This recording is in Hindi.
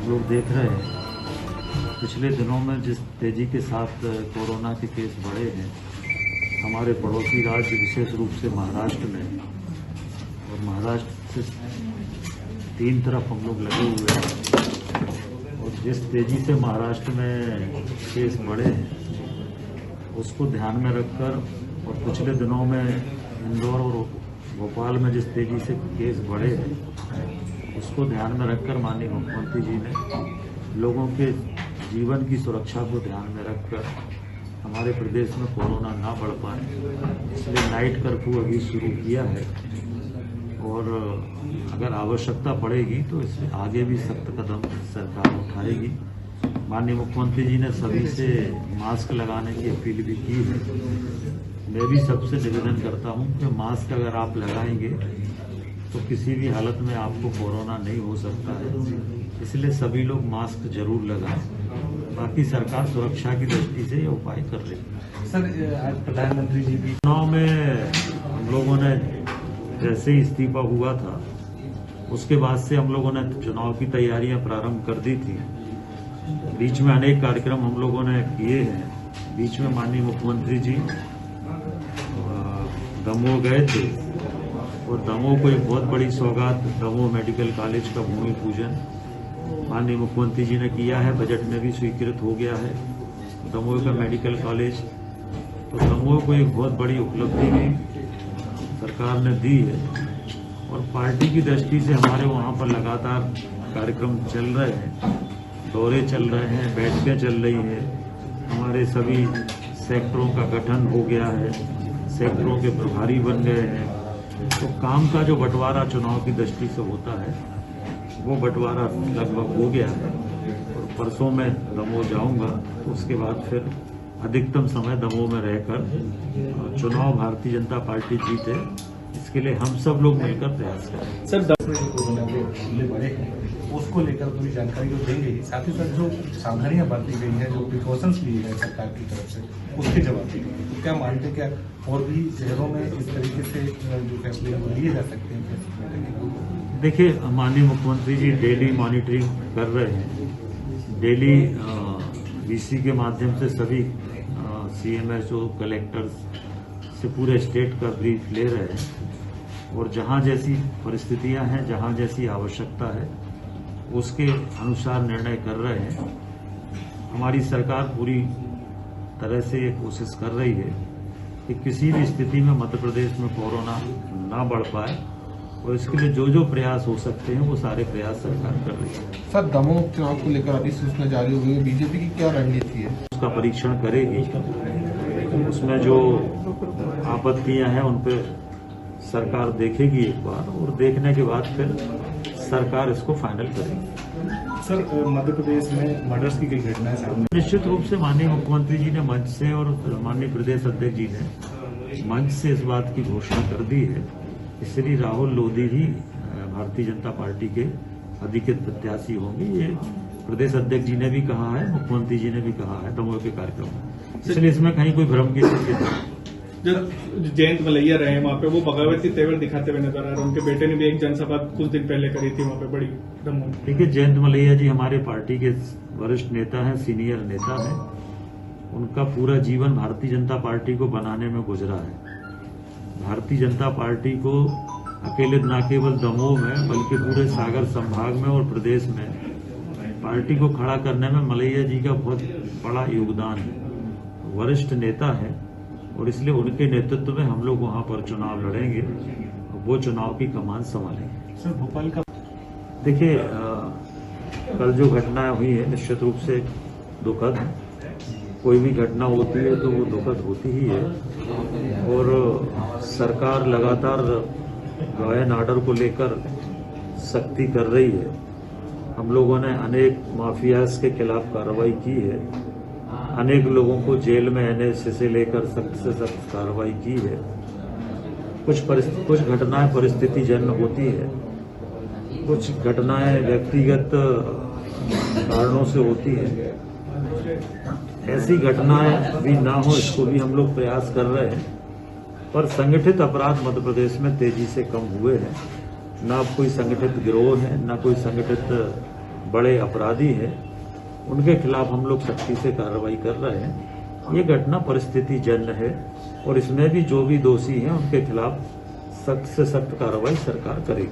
हम लोग देख रहे हैं पिछले दिनों में जिस तेजी के साथ कोरोना के केस बढ़े हैं हमारे पड़ोसी राज्य विशेष रूप से महाराष्ट्र में, और महाराष्ट्र से तीन तरफ हम लोग लगे हुए हैं, और जिस तेजी से महाराष्ट्र में केस बढ़े हैं उसको ध्यान में रखकर और पिछले दिनों में इंदौर और भोपाल में जिस तेजी से केस बढ़े हैं उसको ध्यान में रखकर माननीय मुख्यमंत्री जी ने लोगों के जीवन की सुरक्षा को ध्यान में रखकर हमारे प्रदेश में कोरोना ना बढ़ पाए इसलिए नाइट कर्फ्यू अभी शुरू किया है, और अगर आवश्यकता पड़ेगी तो इससे आगे भी सख्त कदम सरकार उठाएगी। माननीय मुख्यमंत्री जी ने सभी से मास्क लगाने की अपील भी की है। मैं भी सबसे निवेदन करता हूं कि मास्क अगर आप लगाएंगे तो किसी भी हालत में आपको कोरोना नहीं हो सकता है, इसलिए सभी लोग मास्क जरूर लगाएं। बाकी सरकार सुरक्षा की दृष्टि से ये उपाय कर रही है। सर, आज प्रधानमंत्री जी भी चुनाव में हम लोगों ने जैसे ही इस्तीफा हुआ था उसके बाद से हम लोगों ने चुनाव की तैयारियां प्रारंभ कर दी थी। बीच में अनेक कार्यक्रम हम लोगों ने किए हैं। बीच में माननीय मुख्यमंत्री जी दमोह गए थे और दमोह को एक बहुत बड़ी सौगात दमोह मेडिकल कॉलेज का भूमि पूजन माननीय मुख्यमंत्री जी ने किया है, बजट में भी स्वीकृत हो गया है दमोह का मेडिकल कॉलेज। तो दमोह को एक बहुत बड़ी उपलब्धि भी सरकार ने दी है, और पार्टी की दृष्टि से हमारे वहाँ पर लगातार कार्यक्रम चल रहे हैं, दौरे चल रहे हैं, बैठकें चल रही हैं। हमारे सभी सेक्टरों का गठन हो गया है, सेक्टरों के प्रभारी बन गए हैं। तो काम का जो बंटवारा चुनाव की दृष्टि से होता है वो बंटवारा लगभग हो गया है, और परसों मैं दमोह जाऊंगा तो उसके बाद फिर अधिकतम समय दमोह में रहकर चुनाव भारतीय जनता पार्टी जीते इसके लिए हम सब लोग मिलकर प्रयास करें। सर, 10 में जो कोरोना के मामले बढ़े हैं उसको लेकर पूरी जानकारी तो देंगे ही, साथ ही साथ जो सावधानियां बरती गई हैं, जो प्रिकॉशंस लिए गए सरकार की तरफ से उसके जवाब देंगे। तो क्या मानते हैं, क्या और भी शहरों में इस तरीके से जो फैसले लिए जा सकते हैं? देखिए, माननीय मुख्यमंत्री जी डेली मॉनिटरिंग कर रहे हैं। डेली वीसी के माध्यम से सभी सीएमएचओ कलेक्टर्स से पूरे स्टेट का ब्रीफ ले रहे हैं, और जहां जैसी परिस्थितियां हैं, जहां जैसी आवश्यकता है उसके अनुसार निर्णय कर रहे हैं। हमारी सरकार पूरी तरह से ये कोशिश कर रही है कि किसी भी स्थिति में मध्य प्रदेश में कोरोना ना बढ़ पाए, और इसके लिए जो जो प्रयास हो सकते हैं वो सारे प्रयास सरकार कर रही है। सर, दमोह चुनाव को लेकर अधिसूचना जारी हुई है, बीजेपी की क्या रणनीति है? उसका परीक्षण करेगी, उसमें जो आपत्तियां हैं उन पर सरकार देखेगी एक बार, और देखने के बाद फिर सरकार इसको फाइनल करेगी। सर, मध्य प्रदेश में मर्डर्स की कई घटनाएं सामने, निश्चित रूप से माननीय मुख्यमंत्री जी ने मंच से और माननीय प्रदेश अध्यक्ष जी ने मंच से इस बात की घोषणा कर दी है कि श्री राहुल लोधी ही भारतीय जनता पार्टी के अधिकृत प्रत्याशी होंगे। ये प्रदेश अध्यक्ष जी ने भी कहा है, मुख्यमंत्री जी ने भी कहा है दमोह के कार्यक्रम में, इसलिए इसमें कहीं कोई भ्रम की स्थिति नहीं। जो जयंत मलैया रहे वहाँ पे वो बगावती तेवर दिखाते हुए नजर आ रहे हैं। उनके बेटे ने भी एक जनसभा कुछ दिन पहले करी थी वहाँ पे बड़ी दमोह। देखिए, जयंत मलैया जी हमारे पार्टी के वरिष्ठ नेता हैं, सीनियर नेता हैं। उनका पूरा जीवन भारतीय जनता पार्टी को बनाने में गुजरा है। भारतीय जनता पार्टी को अकेले न केवल दमोह में बल्कि पूरे सागर संभाग में और प्रदेश में पार्टी को खड़ा करने में मलैया जी का बहुत बड़ा योगदान है। वरिष्ठ नेता है, और इसलिए उनके नेतृत्व में हम लोग वहां पर चुनाव लड़ेंगे, वो चुनाव की कमान संभालेंगे। सर, भोपाल का देखिए, कल जो घटनाएं हुई है निश्चित रूप से दुखद है। कोई भी घटना होती है तो वो दुखद होती ही है, और सरकार लगातार लॉ एंड ऑर्डर को लेकर सख्ती कर रही है। हम लोगों ने अनेक माफियाज के खिलाफ कार्रवाई की है, अनेक लोगों को जेल में एनएसए से लेकर सख्त से सख्त कार्रवाई की है। कुछ घटनाएं परिस्थिति जन्य होती है, कुछ घटनाएं व्यक्तिगत कारणों से होती है। ऐसी घटनाएं भी ना हो इसको भी हम लोग प्रयास कर रहे हैं, पर संगठित अपराध मध्य प्रदेश में तेजी से कम हुए हैं। ना कोई संगठित गिरोह है, ना कोई संगठित बड़े अपराधी हैं उनके खिलाफ हम लोग सख्ती से कार्रवाई कर रहे हैं। ये घटना परिस्थिति जन्य है और इसमें भी जो भी दोषी हैं उनके खिलाफ सख्त से सख्त कार्रवाई सरकार करेगी।